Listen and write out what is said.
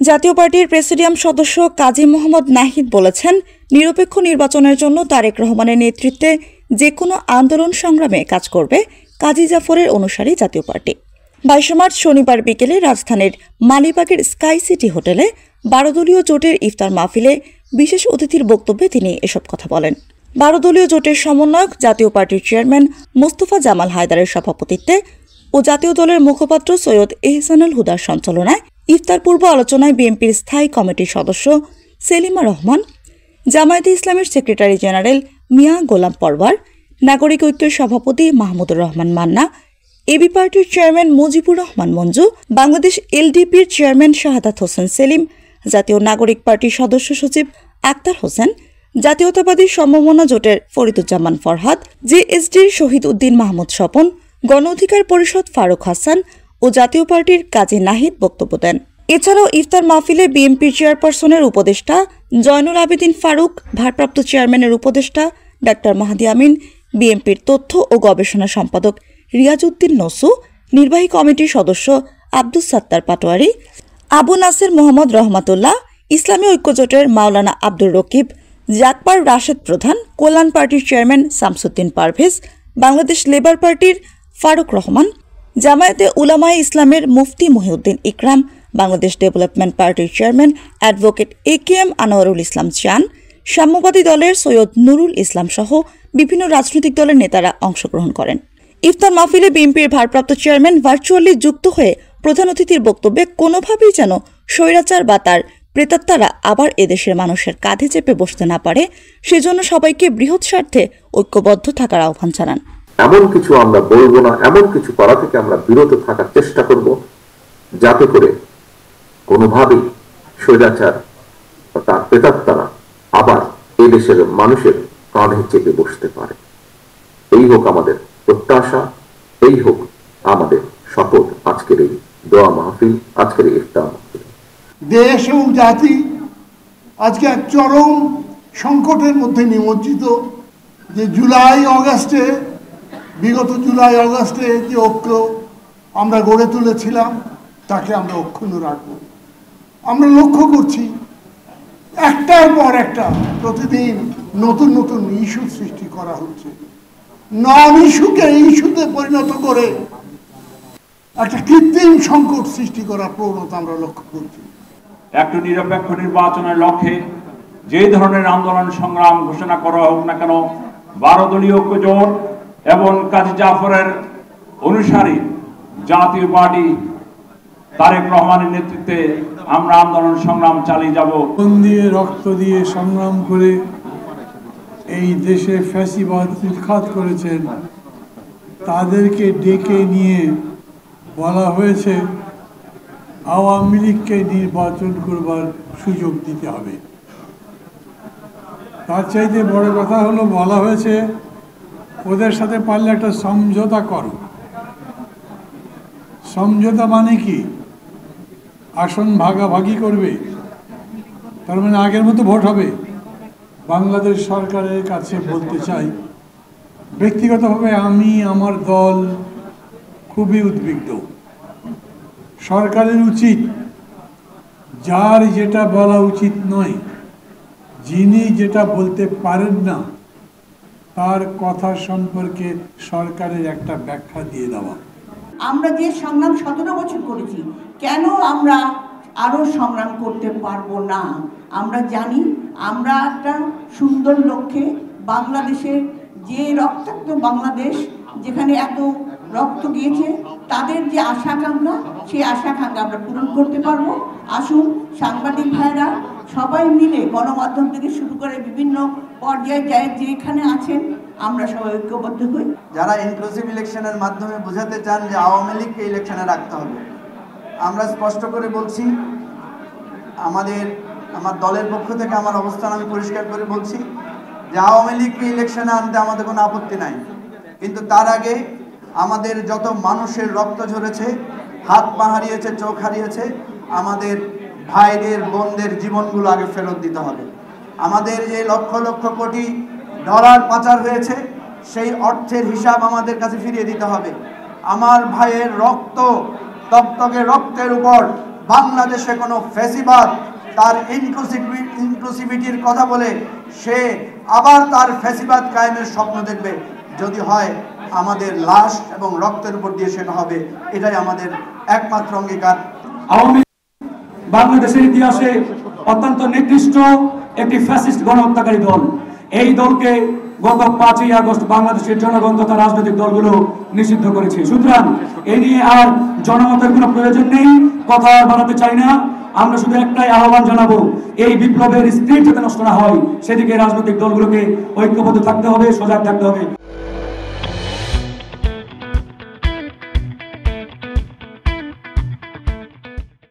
জাতীয় পার্টির প্রেসিডিয়াম সদস্য কাজী মোহাম্মদ নাহিদ বলেছেন, নিরপেক্ষ নির্বাচনের জন্য তারেক রহমানের নেতৃত্বে যে কোনো আন্দোলন সংগ্রামে কাজ করবে কাজী জাফরের অনুসারী জাতীয় পার্টি। 22 মার্চ শনিবার বিকেলে রাজধানীর মালিবাগের স্কাই সিটি হোটেলে 12 দলীয় জোটের ইফতার মাহফিলে বিশেষ অতিথির বক্তব্যে তিনি এসব কথা বলেন। 12 দলীয় জোটের সমন্বয়ক জাতীয় পার্টির চেয়ারম্যান মোস্তফা জামাল হায়দারের সভাপতিত্বে ও জাতীয় দলের মুখপাত্র সৈয়দ এহসানুল হুদার সঞ্চালনায় ইফতার পূর্ব আলোচনায় বিএনপির স্থায়ী কমিটির সদস্য সেলিমা রহমান, জামায়াতে ইসলামের সেক্রেটারি জেনারেল মিয়া গোলাম পরওয়ার, নাগরিক ঐক্যের সভাপতি মাহমুদুর রহমান মান্না, এবি পার্টির চেয়ারম্যান মুজিবুর রহমান মঞ্জু, বাংলাদেশ এলডিপির চেয়ারম্যান শাহাদাত হোসেন সেলিম, জাতীয় নাগরিক পার্টির সদস্য সচিব আক্তার হোসেন, জাতীয়তাবাদী সমমনা জোটের ফরিদুজ্জামান ফরহাদ, জেএসডির শহীদ উদ্দিন মাহমুদ স্বপন, গণ অধিকার পরিষদ ফারুক হাসান ও জাতীয় পার্টির কাজী নাহিদ বক্তব্য দেন। এছাড়াও ইফতার মাহফিলে বিএনপির চেয়ারপারসনের উপদেষ্টা জয়নুল আবেদিন ফারুক, ভারপ্রাপ্ত চেয়ারম্যানের উপদেষ্টা ডাক্তার মাহাদি আমিন, বিএনপির তথ্য ও গবেষণা সম্পাদক রিয়াজউদ্দিন নসু, নির্বাহী কমিটির সদস্য আব্দুস সাত্তার পাটোয়ারি, আবু নাসের মোহাম্মদ রহমাতুল্লাহ, ইসলামী ঐক্যজোটের মাওলানা আব্দুর রকিব, জাকবার রাশেদ প্রধান, কল্যাণ পার্টির চেয়ারম্যান শামসুদ্দিন পারভেজ, বাংলাদেশ লেবার পার্টির ফারুক রহমান, জামায়াতে উলামায়ে ইসলামের মুফতি মহিউদ্দিন ইকরাম, বাংলাদেশ ডেভেলপমেন্ট পার্টির chairman advocate AKM Anwarul Islam চান, সাম্যবাদী দলের সৈয়দ নুরুল ইসলাম সহ বিভিন্ন রাজনৈতিক দলের নেতারা অংশগ্রহণ করেন। ইফতার মাহফিলে বিএনপির ভারপ্রাপ্ত চেয়ারম্যান ভার্চুয়ালি যুক্ত হয়ে প্রধান অতিথির বক্তব্যে কোনোভাবেই যেন স্বৈরাচার বা তার প্রেতাত্মারা আবার এদেশের মানুষের কাঁধে চেপে বসতে না পারে, সেজন্য সবাইকে বৃহৎ স্বার্থে ঐক্যবদ্ধ থাকার আহ্বান জানান। এমন কিছু আমরা বলবো না, এমন কিছু করা থেকে আমরা বিরত থাকার চেষ্টা করব যাতে করে কোনোভাবেই স্বৈরাচার বা তার প্রেতাত্মারা আবার এই দেশের মানুষের কাঁধে চেপে বসতে পারে। এই হোক আমাদের প্রত্যাশা, এই হোক আমাদের শপথ আজকের এই দোয়া মাহফিল, আজকের এই ইফতার মাহফিল। দেশ এবং জাতি আজকে এক চরম সংকটের মধ্যে নিমজ্জিত। যে বিগত জুলাই অগাস্টে যে ঐক্য আমরা গড়ে তুলেছিলাম তাকে আমরা অক্ষুণ্ণ রাখবো। আমরা লক্ষ্য করছি একটার পর একটা প্রতিদিন নতুন নতুন ইস্যু সৃষ্টি করা হচ্ছে। নন ইস্যুকে ইস্যুতে পরিণত করে একটা কৃত্রিম সংকট সৃষ্টি করার প্রবণতা আমরা লক্ষ্য করছি। একটু নিরপেক্ষ নির্বাচনের লক্ষ্যে যে ধরনের আন্দোলন সংগ্রাম ঘোষণা করা হোক না কেন, 12 দলীয় ঐক্যজোট এবং কাজী জাফরের অনুসারী জাতীয় পার্টি তারেক রহমানের নেতৃত্বে আমরা আন্দোলন সংগ্রাম চালিয়ে যাব। জীবন দিয়ে রক্ত দিয়ে সংগ্রাম করে এই দেশে ফ্যাসিবাদ উৎখাত করেছেন, তাদেরকে ডেকে নিয়ে বলা হয়েছে আওয়ামী লীগকে নির্বাচন করবার সুযোগ দিতে হবে। তার চাইতে বড় কথা হলো বলা হয়েছে ওদের সাথে পারলে একটা সমঝোতা করো। সমঝোতা মানে কি? আসন ভাগাভাগি করবে, তার মানে আগের মতো ভোট হবে। বাংলাদেশ সরকারের কাছে বলতে চাই, ব্যক্তিগতভাবে আমি আমার দল খুবই উদ্বিগ্ন। সরকারের উচিত যার যেটা বলা উচিত নয়, যিনি যেটা বলতে পারেন না, তার কথা সম্পর্কে সরকারের একটা ব্যাখ্যা দিয়ে দেওয়া। আমরা যে সংগ্রাম 17 বছর করেছি, কেন আমরা আরো সংগ্রাম করতে পারবো না? আমরা জানি আমরা একটা সুন্দর লক্ষ্যে বাংলাদেশের যে রক্তাক্ত বাংলাদেশ, যেখানে এত রক্ত গিয়েছে, তাদের যে আশা আকাঙ্ক্ষা, সেই আশা আকাঙ্ক্ষা আমরা পূরণ করতে পারবো। আসুন সাংবাদিক ভাইরা সবাই মিলে গণমাধ্যম থেকে শুরু করে বিভিন্ন পর্যায়ে যেখানে আছেন আমরা সবাই ঐক্যবদ্ধ হই। যারা ইনক্লুসিভ ইলেকশনের মাধ্যমে বোঝাতে চান যে আওয়ামী লীগকে ইলেকশনে রাখতে হবে, আমরা স্পষ্ট করে বলছি, আমার দলের পক্ষ থেকে আমার অবস্থান আমি পরিষ্কার করে বলছি যে আওয়ামী লীগকে ইলেকশনে আনতে আমাদের কোনো আপত্তি নাই, কিন্তু তার আগে আমাদের যত মানুষের রক্ত ঝরেছে, হাত পা হারিয়েছে, চোখ হারিয়েছে, আমাদের ভাইদের বোনদের জীবনগুলো আগে ফেরত দিতে হবে। আমাদের যে লক্ষ লক্ষ কোটি ডলার পাচার হয়েছে, সেই অর্থের হিসাব আমাদের কাছে ফিরিয়ে দিতে হবে। আমার ভাইয়ের রক্ত, তকতকে রক্তের উপর বাংলাদেশে কোনো ফ্যাসিবাদ তার ইনক্লুসিভিটির কথা বলে সে আবার তার ফ্যাসিবাদ কায়েমের স্বপ্ন দেখবে, যদি হয় আমাদের লাশ এবং রক্তের উপর দিয়ে সেটা হবে, এটাই আমাদের একমাত্র অঙ্গীকার। আওয়ামী বাংলাদেশের ইতিহাসে অত্যন্ত নির্দিষ্ট একটি ফ্যাসিস্ট গণহত্যাকারী দল। এই দলকে গত 5ই আগস্ট বাংলাদেশের জনগণ তথা রাজনৈতিক দলগুলো নিষিদ্ধ করেছে। সুতরাং এ নিয়ে আর জনমতের কোনো প্রয়োজন নেই, কথা বাড়াতে চাই না। আমরা শুধু একটাই আহ্বান জানাবো, এই বিপ্লবের স্পিরিট যাতে নষ্ট না হয় সেদিকে রাজনৈতিক দলগুলোকে ঐক্যবদ্ধ থাকতে হবে, সজাগ থাকতে হবে।